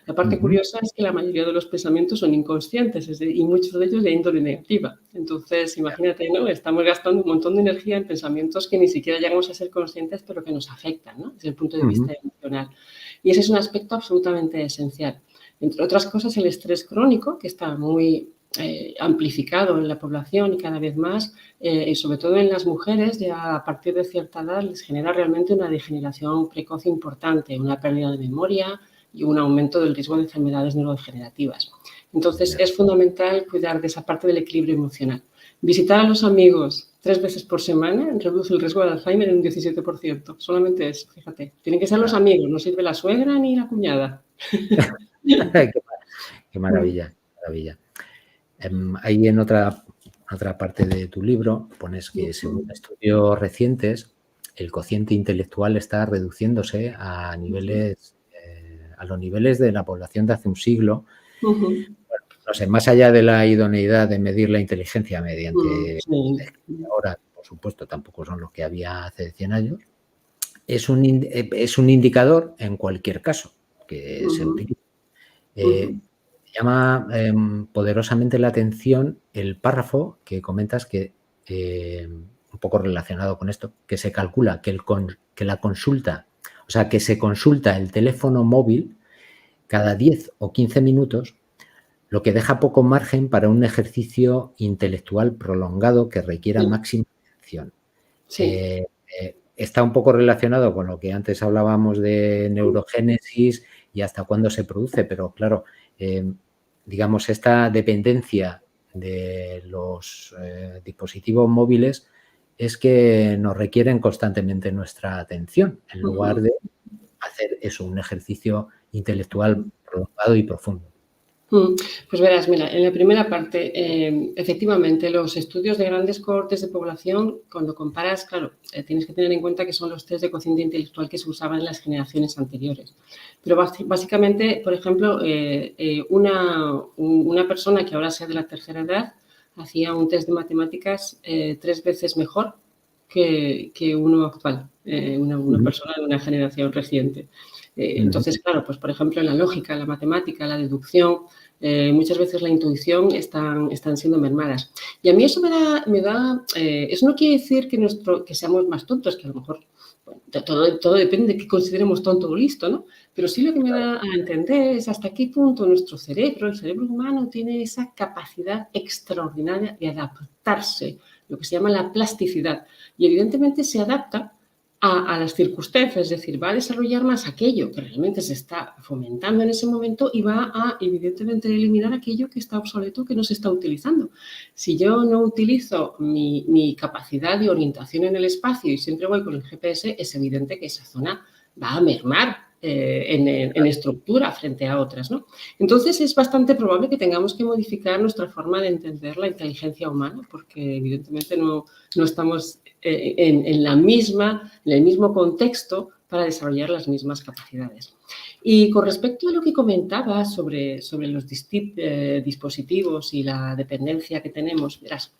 La parte curiosa es que la mayoría de los pensamientos son inconscientes y muchos de ellos de índole negativa. Entonces, imagínate, ¿no? Estamos gastando un montón de energía en pensamientos que ni siquiera llegamos a ser conscientes, pero que nos afectan, ¿no?, desde el punto de vista emocional. Y ese es un aspecto absolutamente esencial. Entre otras cosas, el estrés crónico, que está muy amplificado en la población y cada vez más, y sobre todo en las mujeres, ya a partir de cierta edad les genera realmente una degeneración precoz importante, una pérdida de memoria y un aumento del riesgo de enfermedades neurodegenerativas. Entonces, es fundamental cuidar de esa parte del equilibrio emocional. Visitar a los amigos 3 veces por semana reduce el riesgo de Alzheimer en un 17%. Solamente eso, fíjate. Tienen que ser los amigos, no sirve la suegra ni la cuñada. Qué maravilla, maravilla. Ahí en otra parte de tu libro pones que según estudios recientes el cociente intelectual está reduciéndose a niveles, a los niveles de la población de hace un siglo. Bueno, no sé, más allá de la idoneidad de medir la inteligencia mediante ahora, por supuesto, tampoco son los que había hace 100 años, es un indicador en cualquier caso que se utiliza. Llama poderosamente la atención el párrafo que comentas que, un poco relacionado con esto, que se calcula que la consulta, o sea, que se consulta el teléfono móvil cada 10 o 15 minutos, lo que deja poco margen para un ejercicio intelectual prolongado que requiera máxima atención. Está un poco relacionado con lo que antes hablábamos de neurogénesis y hasta cuándo se produce, pero claro, digamos, esta dependencia de los dispositivos móviles es que nos requieren constantemente nuestra atención, en lugar de hacer eso, un ejercicio intelectual prolongado y profundo. Pues verás, mira, en la primera parte, efectivamente, los estudios de grandes cohortes de población, cuando comparas, claro, tienes que tener en cuenta que son los test de cociente intelectual que se usaban en las generaciones anteriores. Pero básicamente, por ejemplo, una persona que ahora sea de la tercera edad hacía un test de matemáticas 3 veces mejor que uno actual, una persona de una generación reciente. Entonces, claro, pues por ejemplo, en la lógica, la matemática, la deducción, muchas veces la intuición están siendo mermadas. Y a mí eso eso no quiere decir que seamos más tontos, que a lo mejor, bueno, todo depende de qué consideremos tonto o listo, ¿no? Pero sí lo que me da a entender es hasta qué punto nuestro cerebro, el cerebro humano, tiene esa capacidad extraordinaria de adaptarse, lo que se llama la plasticidad. Y evidentemente se adapta a las circunstancias, es decir, va a desarrollar más aquello que realmente se está fomentando en ese momento y va a, evidentemente, eliminar aquello que está obsoleto, que no se está utilizando. Si yo no utilizo mi capacidad de orientación en el espacio y siempre voy con el GPS, es evidente que esa zona va a mermar en estructura frente a otras, ¿no? Entonces, es bastante probable que tengamos que modificar nuestra forma de entender la inteligencia humana, porque evidentemente no estamos en el mismo contexto para desarrollar las mismas capacidades. Y con respecto a lo que comentaba sobre los dispositivos y la dependencia que tenemos, verás,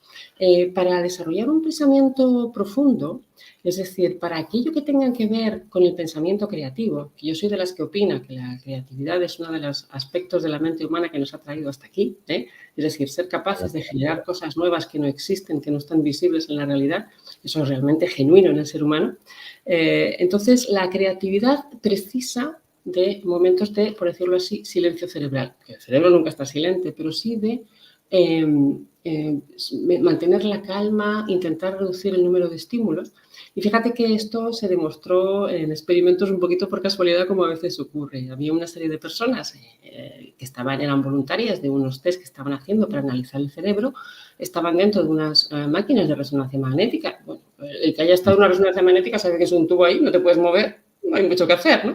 para desarrollar un pensamiento profundo, es decir, para aquello que tenga que ver con el pensamiento creativo, que yo soy de las que opina que la creatividad es uno de los aspectos de la mente humana que nos ha traído hasta aquí, es decir, ser capaces de generar cosas nuevas que no existen, que no están visibles en la realidad, eso es realmente genuino en el ser humano. Entonces, la creatividad precisa de momentos de, por decirlo así, silencio cerebral. El cerebro nunca está silente, pero sí de mantener la calma, intentar reducir el número de estímulos. Y fíjate que esto se demostró en experimentos un poquito por casualidad, como a veces ocurre. Había una serie de personas que eran voluntarias de unos test que estaban haciendo para analizar el cerebro, estaban dentro de unas máquinas de resonancia magnética. Bueno, el que haya estado en una resonancia magnética sabe que es un tubo ahí, no te puedes mover, no hay mucho que hacer, ¿no?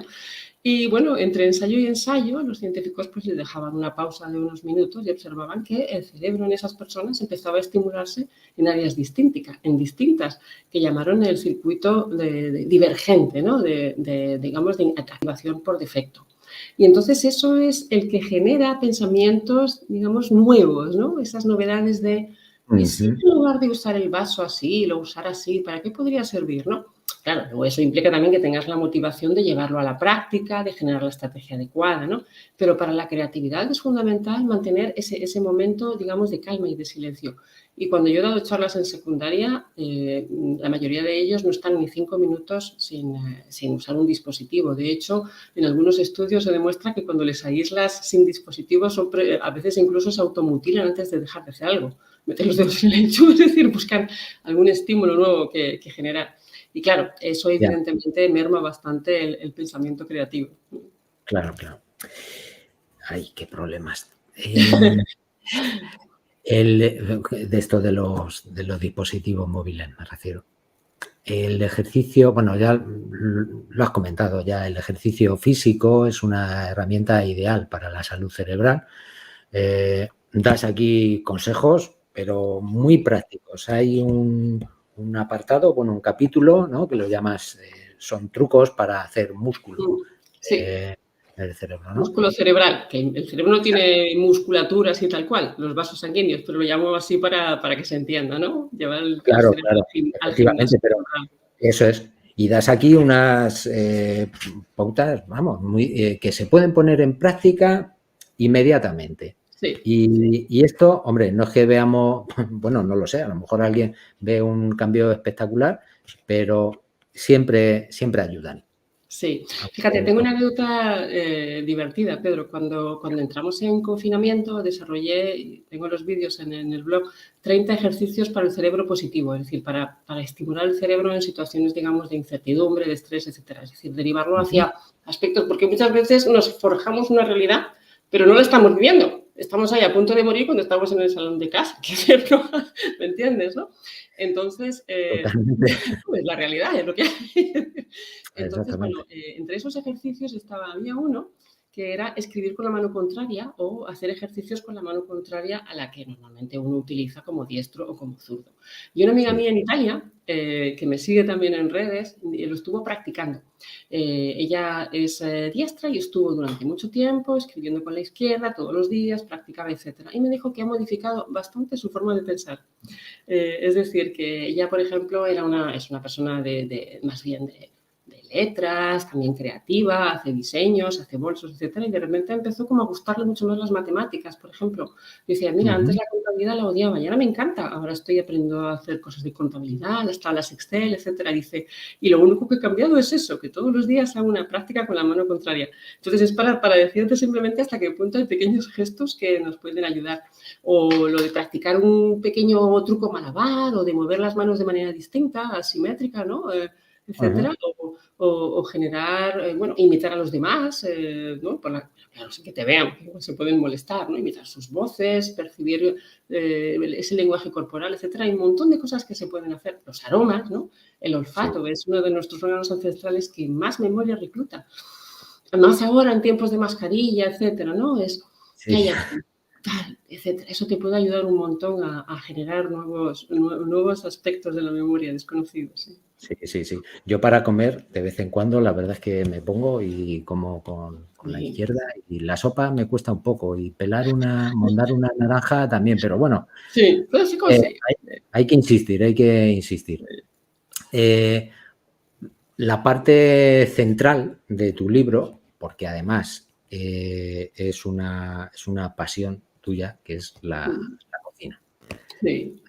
Y bueno, entre ensayo y ensayo, los científicos pues les dejaban una pausa de unos minutos y observaban que el cerebro en esas personas empezaba a estimularse en áreas distintas, que llamaron el circuito divergente, ¿no? Digamos, de activación por defecto. Y entonces eso es el que genera pensamientos, digamos, nuevos, ¿no? Esas novedades de, ¿y si en lugar de usar el vaso así, lo usar así, ¿para qué podría servir, no? Claro, eso implica también que tengas la motivación de llevarlo a la práctica, de generar la estrategia adecuada, ¿no? Pero para la creatividad es fundamental mantener ese momento, digamos, de calma y de silencio. Y cuando yo he dado charlas en secundaria, la mayoría de ellos no están ni 5 minutos sin usar un dispositivo. De hecho, en algunos estudios se demuestra que cuando les aíslas sin dispositivos, a veces incluso se automutilan antes de dejar de hacer algo. Meter los dedos en el enchufe, es decir, buscar algún estímulo nuevo que generar. Y claro, eso evidentemente merma bastante el pensamiento creativo. Claro, claro. Ay, qué problemas. De esto de los dispositivos móviles, me refiero. El ejercicio, bueno, ya lo has comentado, ya el ejercicio físico es una herramienta ideal para la salud cerebral. Das aquí consejos, pero muy prácticos. Hay un apartado, bueno, un capítulo, ¿no? Que lo llamas, son trucos para hacer músculo. Sí. El cerebro, ¿no? Músculo cerebral, que el cerebro no tiene musculatura así tal cual, los vasos sanguíneos, pero lo llamo así para que se entienda, ¿no? Llevar el Claro, cerebro al efectivamente, gimnasio. pero eso es. Y das aquí unas pautas, vamos, que se pueden poner en práctica inmediatamente. Sí. Y esto, hombre, no es que veamos, bueno, no lo sé, a lo mejor alguien ve un cambio espectacular, pero siempre ayudan. Sí, fíjate, tengo una anécdota divertida, Pedro. Cuando entramos en confinamiento desarrollé, tengo los vídeos en el blog, 30 ejercicios para el cerebro positivo, es decir, para estimular el cerebro en situaciones, digamos, de incertidumbre, de estrés, etcétera. Es decir, derivarlo hacia aspectos, porque muchas veces nos forjamos una realidad, pero no la estamos viviendo. Estamos ahí a punto de morir cuando estamos en el salón de casa, que es cierto, ¿me entiendes, no? Entonces, pues la realidad es lo que hay. Entonces, bueno, entre esos ejercicios había uno que era escribir con la mano contraria o hacer ejercicios con la mano contraria a la que normalmente uno utiliza como diestro o como zurdo. Y una amiga mía en Italia, que me sigue también en redes, lo estuvo practicando. Ella es diestra y estuvo durante mucho tiempo escribiendo con la izquierda todos los días, practicaba, etc. Y me dijo que ha modificado bastante su forma de pensar. Es decir, que ella, por ejemplo, es una persona más bien de letras, también creativa, hace diseños, hace bolsos, etcétera, y de repente empezó como a gustarle mucho más las matemáticas, por ejemplo. Decía, mira, antes Ujú. la contabilidad la odiaba y ahora me encanta, ahora estoy aprendiendo a hacer cosas de contabilidad, las tablas Excel, etcétera. Dice, y lo único que he cambiado es eso, que todos los días hago una práctica con la mano contraria. Entonces es para decirte simplemente hasta qué punto hay pequeños gestos que nos pueden ayudar. O lo de practicar un pequeño truco malabar o de mover las manos de manera distinta, asimétrica, ¿no? Ajá. Etcétera. O generar, bueno, imitar a los demás, ¿no? Claro, sí que te vean, que se pueden molestar, ¿no? Imitar sus voces, percibir ese lenguaje corporal, etcétera. Hay un montón de cosas que se pueden hacer. Los aromas, ¿no? El Sí, olfato es uno de nuestros órganos ancestrales que más memoria recluta. Más ahora en tiempos de mascarilla, etcétera, ¿no? Es que sí. hay aquí, tal, etcétera. Eso te puede ayudar un montón a generar nuevos aspectos de la memoria desconocidos. ¿Sí? Sí, sí, sí. Yo para comer, de vez en cuando, la verdad es que me pongo y como con la Sí, izquierda y la sopa me cuesta un poco y mondar una naranja también, pero bueno, sí, pero sí consigue. hay, hay que insistir, hay que insistir. Eh, la parte central de tu libro, porque además es una pasión tuya, que es la cocina. Sí.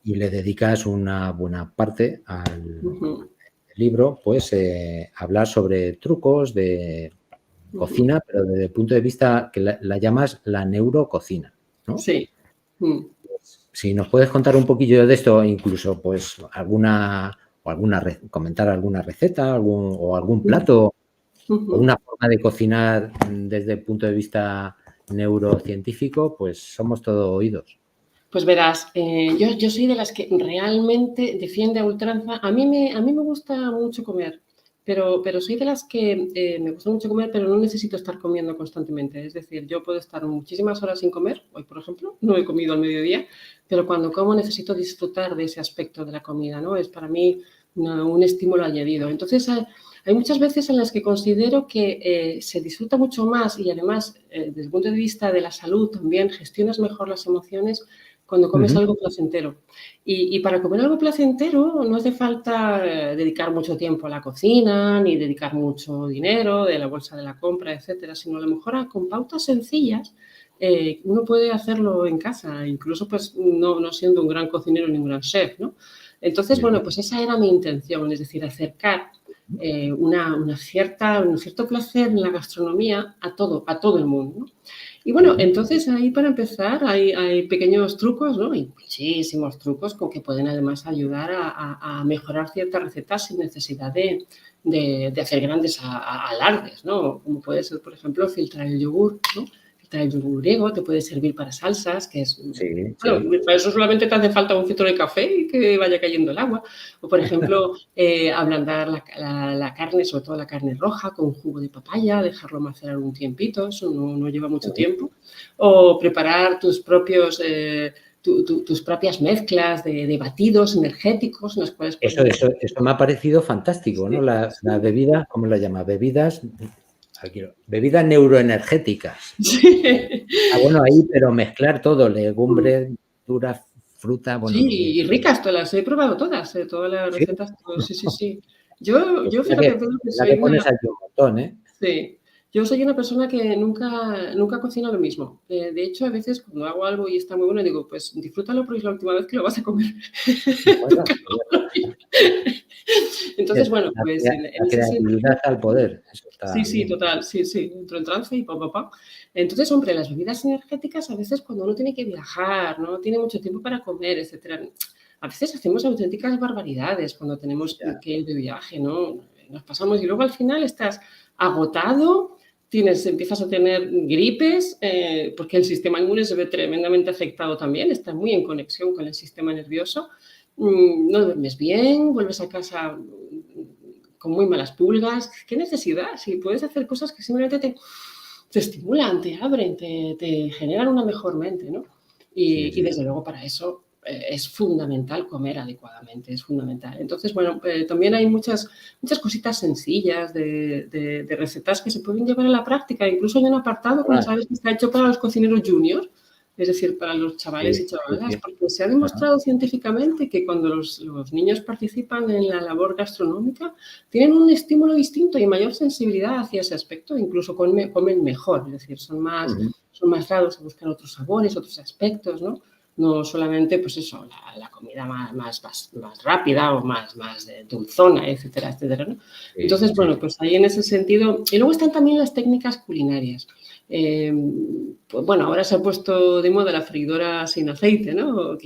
Y le dedicas una buena parte al Ujú, libro, pues hablar sobre trucos de ujú. cocina, pero desde el punto de vista que la llamas la neurococina, ¿no? Sí. Si nos puedes contar un poquillo de esto, incluso pues comentar alguna receta o algún plato o Ujú. una forma de cocinar desde el punto de vista neurocientífico, pues somos todo oídos. Pues verás, yo soy de las que realmente defiende a ultranza. A mí me gusta mucho comer, pero soy de las que me gusta mucho comer, pero no necesito estar comiendo constantemente. Es decir, yo puedo estar muchísimas horas sin comer. Hoy, por ejemplo, no he comido al mediodía, pero cuando como necesito disfrutar de ese aspecto de la comida, ¿no? Es para mí un estímulo añadido. Entonces, hay muchas veces en las que considero que se disfruta mucho más y además, desde el punto de vista de la salud, también gestionas mejor las emociones cuando comes Ujú. algo placentero. Y para comer algo placentero no hace falta dedicar mucho tiempo a la cocina, ni dedicar mucho dinero de la bolsa de la compra, etcétera, sino a lo mejor con pautas sencillas uno puede hacerlo en casa, incluso pues no siendo un gran cocinero ni un gran chef, ¿no? Entonces, Bien. bueno, pues esa era mi intención, es decir, acercar un cierto placer en la gastronomía a todo el mundo, ¿no? Y bueno, Ujú. entonces ahí para empezar hay pequeños trucos, ¿no? Y muchísimos trucos con que pueden además ayudar a mejorar ciertas recetas sin necesidad de hacer grandes alardes, ¿no? Como puede ser, por ejemplo, filtrar el yogur, ¿no? Filtrar el yogur griego te puede servir para salsas, que es... Sí, Bueno, sí. para eso solamente te hace falta un filtro de café y que vaya cayendo el agua. O, por ejemplo, ablandar la carne, sobre todo la carne roja, con jugo de papaya, dejarlo macerar un tiempito, eso no lleva mucho tiempo. O preparar tus propias mezclas de batidos energéticos, en las cuales pues, Eso me ha parecido fantástico, ¿no? sí, La sí. bebida, ¿cómo la llama? Bebidas neuroenergéticas. Sí. Bueno, ahí, pero mezclar todo, legumbres, verduras, fruta, bueno, Sí, y ricas, todas las he probado todas las sí, recetas, sí, sí, sí. Yo es fíjate, Pedro, que la soy que una, pones aquí un montón, ¿eh? sí, yo soy una persona que nunca cocina lo mismo. De hecho, a veces cuando hago algo y está muy bueno, digo, pues disfrútalo porque es la última vez que lo vas a comer. Bueno, Nunca lo hago. Entonces, bueno, pues en la ese sentido, creatividad al poder, eso sí, está sí, bien. total, sí, sí, entro en trance y pa, pa, pa. Entonces, hombre, las bebidas energéticas a veces cuando uno tiene que viajar, no tiene mucho tiempo para comer, etcétera, a veces hacemos auténticas barbaridades cuando tenemos Ya, que ir de viaje, ¿no? Nos pasamos y luego al final estás agotado, empiezas a tener gripes, porque el sistema inmune se ve tremendamente afectado también, está muy en conexión con el sistema nervioso, no duermes bien, vuelves a casa con muy malas pulgas. ¿Qué necesidad? Si puedes hacer cosas que simplemente te estimulan, te abren, te generan una mejor mente, ¿no? sí, Y sí. desde luego para eso es fundamental comer adecuadamente, es fundamental. Entonces, bueno, también hay muchas cositas sencillas de recetas que se pueden llevar a la práctica. Incluso hay un apartado, como Ah, sabes, que está hecho para los cocineros juniors, es decir, para los chavales y chavalas, sí. porque se ha demostrado científicamente que cuando los niños participan en la labor gastronómica, tienen un estímulo distinto y mayor sensibilidad hacia ese aspecto, incluso comen mejor, es decir, son más dados a buscar otros sabores, otros aspectos, ¿no? No solamente, pues eso, la comida más rápida o más dulzona, etcétera, etcétera, ¿no? Entonces, bueno, pues ahí en ese sentido. Y luego están también las técnicas culinarias. Pues bueno, ahora se ha puesto de moda la freidora sin aceite, ¿no?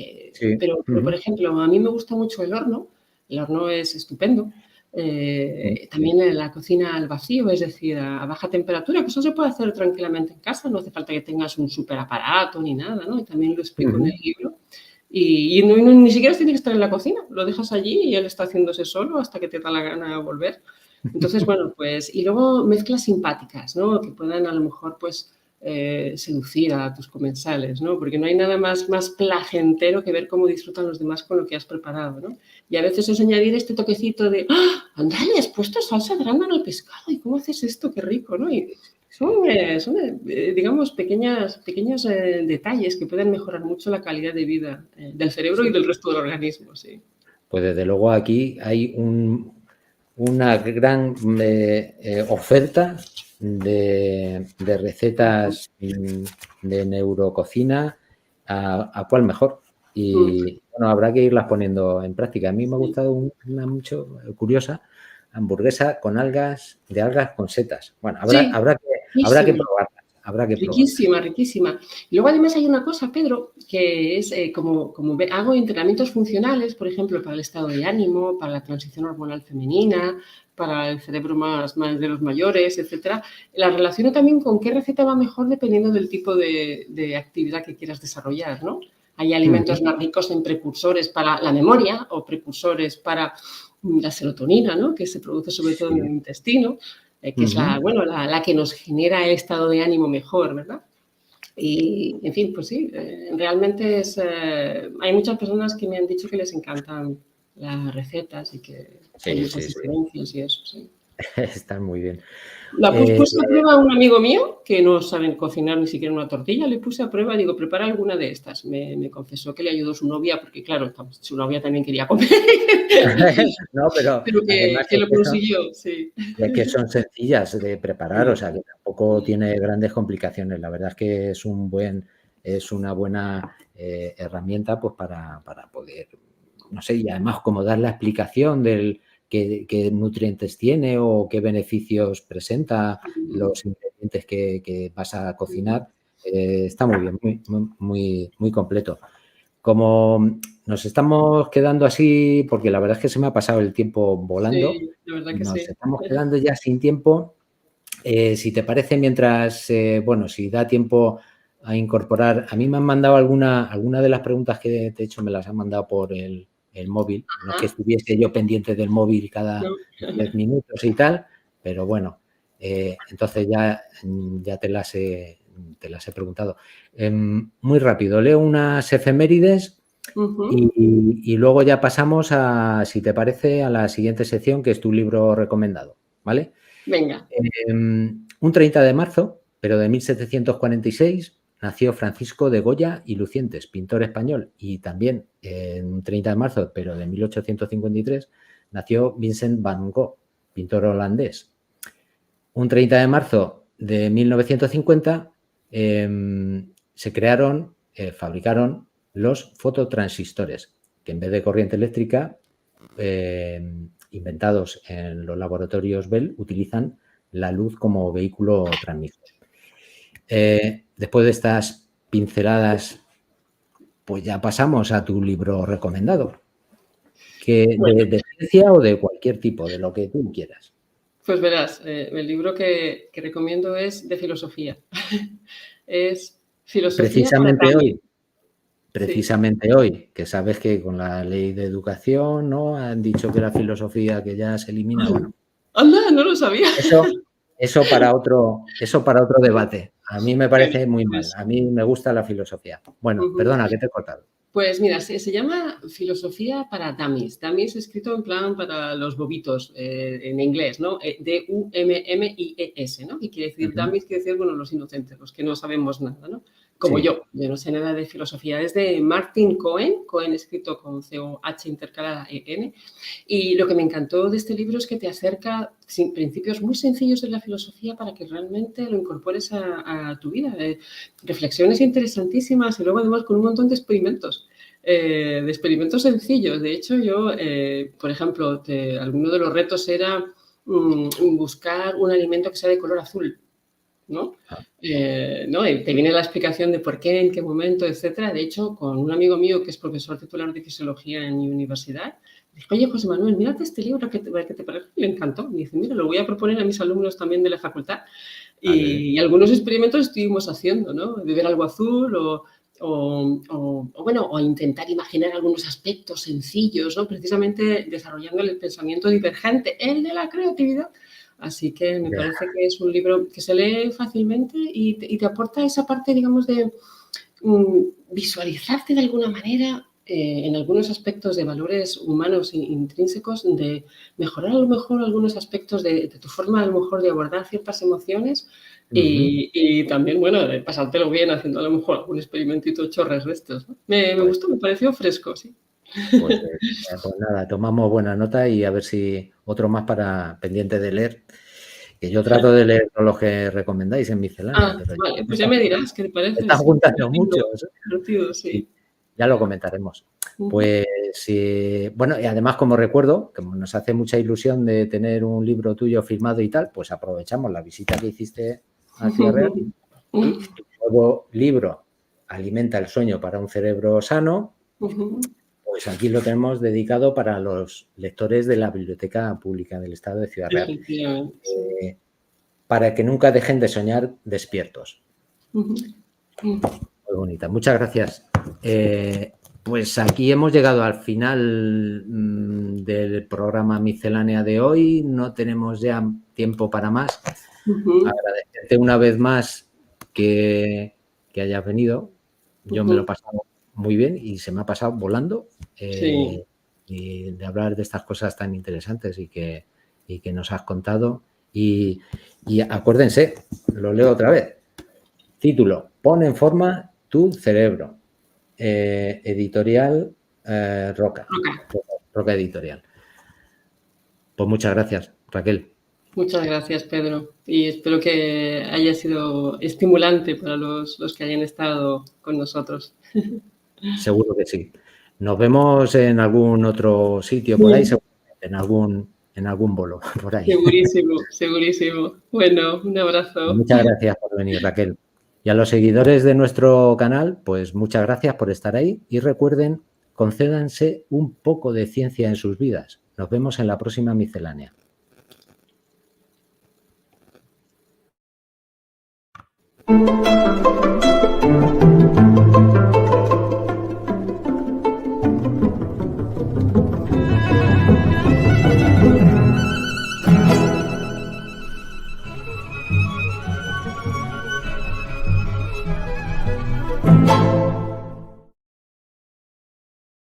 Pero, por ejemplo, a mí me gusta mucho el horno. El horno es estupendo. También en la cocina al vacío, es decir, a baja temperatura, que eso se puede hacer tranquilamente en casa, no hace falta que tengas un súper aparato ni nada, ¿no? Y también lo explico en el libro. Y ni siquiera tiene que estar en la cocina, lo dejas allí y él está haciéndose solo hasta que te da la gana de volver. Entonces, bueno, pues, y luego mezclas simpáticas, ¿no? Que puedan a lo mejor, pues, seducir a tus comensales, ¿no? Porque no hay nada más placentero que ver cómo disfrutan los demás con lo que has preparado, ¿no? Y a veces es añadir este toquecito de, ¡ah! ¡Anda, le has puesto salsa de arándano al pescado! ¿Y cómo haces esto? ¡Qué rico!, ¿no? Y son digamos, pequeños detalles que pueden mejorar mucho la calidad de vida del cerebro y del resto del organismo, sí. Pues desde luego aquí hay una gran oferta de recetas de neurococina, a cuál mejor. Y bueno, habrá que irlas poniendo en práctica. A mí me ha gustado una mucho curiosa, hamburguesa con algas con setas. Bueno, habrá que probarlas. Riquísima, riquísima. Y luego además hay una cosa, Pedro, que es como hago entrenamientos funcionales, por ejemplo, para el estado de ánimo, para la transición hormonal femenina, para el cerebro más de los mayores, etcétera. La relaciono también con qué receta va mejor dependiendo del tipo de actividad que quieras desarrollar, ¿no? Hay alimentos más ricos en precursores para la memoria o precursores para la serotonina, ¿no? Que se produce sobre todo en el intestino, que es la que nos genera el estado de ánimo mejor, ¿verdad? Y, en fin, pues sí, realmente hay muchas personas que me han dicho que les encantan las recetas y que hay muchas diferencias y eso, sí. Están muy bien. La puse a prueba a un amigo mío que no saben cocinar ni siquiera una tortilla. Le puse a prueba, digo, prepara alguna de estas. Me confesó que le ayudó su novia porque, claro, su novia también quería comer. No, pero además que lo consiguió, sí. Es que son sencillas de preparar, o sea, que tampoco tiene grandes complicaciones. La verdad es que es una buena herramienta pues para poder, no sé, y además como dar la explicación del qué nutrientes tiene o qué beneficios presenta los ingredientes que vas a cocinar, está muy bien, muy completo. Como nos estamos quedando así, porque la verdad es que se me ha pasado el tiempo volando, sí, la verdad que nos sí. estamos quedando ya sin tiempo. Si te parece, mientras, si da tiempo a incorporar, a mí me han mandado alguna de las preguntas que te he hecho, me las han mandado por el móvil. No es que estuviese yo pendiente del móvil cada 10 minutos y tal, pero bueno, entonces ya te las he preguntado. Muy rápido, leo unas efemérides y luego ya pasamos si te parece, a la siguiente sección, que es tu libro recomendado, ¿vale? Venga. Un 30 de marzo, pero de 1746, nació Francisco de Goya y Lucientes, pintor español, y también en un 30 de marzo, pero de 1853, nació Vincent van Gogh, pintor holandés. Un 30 de marzo de 1950 se fabricaron los fototransistores, que en vez de corriente eléctrica, inventados en los laboratorios Bell, utilizan la luz como vehículo transmisor. Después de estas pinceladas, pues ya pasamos a tu libro recomendado, de ciencia o de cualquier tipo, de lo que tú quieras. Pues verás, el libro que recomiendo es de filosofía. Es filosofía Precisamente hoy, que sabes que con la ley de educación, ¿no?, han dicho que la filosofía que ya se elimina. Bueno, ¡anda! No lo sabía. Eso para otro debate. A mí me parece muy mal. A mí me gusta la filosofía. Bueno, perdona, que te he cortado. Pues mira, se llama Filosofía para Dummies. Dummies escrito en plan para los bobitos, en inglés, ¿no? D-U-M-M-I-E-S, ¿no? Y quiere decir, dummies quiere decir, bueno, los inocentes, los que no sabemos nada, ¿no? como Sí. yo no sé nada de filosofía. Es de Martin Cohen, Cohen escrito con C-O-H intercalada E-N. Y lo que me encantó de este libro es que te acerca principios muy sencillos de la filosofía para que realmente lo incorpores a tu vida. Reflexiones interesantísimas y luego además con un montón de experimentos. De experimentos sencillos. De hecho, yo, por ejemplo, alguno de los retos era buscar un alimento que sea de color azul, ¿no? ¿No? Y te viene la explicación de por qué, en qué momento, etcétera. De hecho, con un amigo mío que es profesor titular de fisiología en mi universidad, dije, oye, José Manuel, mírate este libro que te parece. Le encantó. Me dice, mira, lo voy a proponer a mis alumnos también de la facultad. Y algunos experimentos estuvimos haciendo, ¿no? De ver algo azul o intentar imaginar algunos aspectos sencillos, ¿no? Precisamente desarrollando el pensamiento divergente, el de la creatividad. Así que me parece que es un libro que se lee fácilmente y te aporta esa parte, digamos, de visualizarte de alguna manera en algunos aspectos de valores humanos intrínsecos, de mejorar a lo mejor algunos aspectos de tu forma a lo mejor de abordar ciertas emociones y también, bueno, de pasártelo bien haciendo a lo mejor algún experimentito chorres de estos, ¿no? Me gustó, me pareció fresco, sí. Pues nada, tomamos buena nota y a ver si otro más para pendiente de leer. Que yo trato de leer todos los que recomendáis en miscelánea, pero Vale, pues ya me dirás qué te parece. me están Sí, juntando muchos. divertido, sí. Ya lo comentaremos. Pues bueno, y además como recuerdo, como nos hace mucha ilusión de tener un libro tuyo firmado y tal, pues aprovechamos la visita que hiciste a Ciudad Real y tu nuevo libro, Alimenta el sueño para un cerebro sano, pues aquí lo tenemos dedicado para los lectores de la Biblioteca Pública del Estado de Ciudad Real. Para que nunca dejen de soñar despiertos. Muy bonita. Muchas gracias. Pues aquí hemos llegado al final del programa Miscelánea de hoy. No tenemos ya tiempo para más. Agradecerte una vez más que hayas venido. Yo me lo he pasado muy bien y se me ha pasado volando. Y de hablar de estas cosas tan interesantes y que nos has contado. Y acuérdense, lo leo otra vez. Título: Pon en forma tu cerebro. Editorial Roca Editorial. Pues muchas gracias, Raquel. Muchas gracias, Pedro. Y espero que haya sido estimulante para los que hayan estado con nosotros. Seguro que sí. Nos vemos en algún otro sitio por ahí, en algún bolo por ahí. Segurísimo, segurísimo. Bueno, un abrazo. Muchas gracias por venir, Raquel. Y a los seguidores de nuestro canal, pues muchas gracias por estar ahí y recuerden, concédanse un poco de ciencia en sus vidas. Nos vemos en la próxima miscelánea.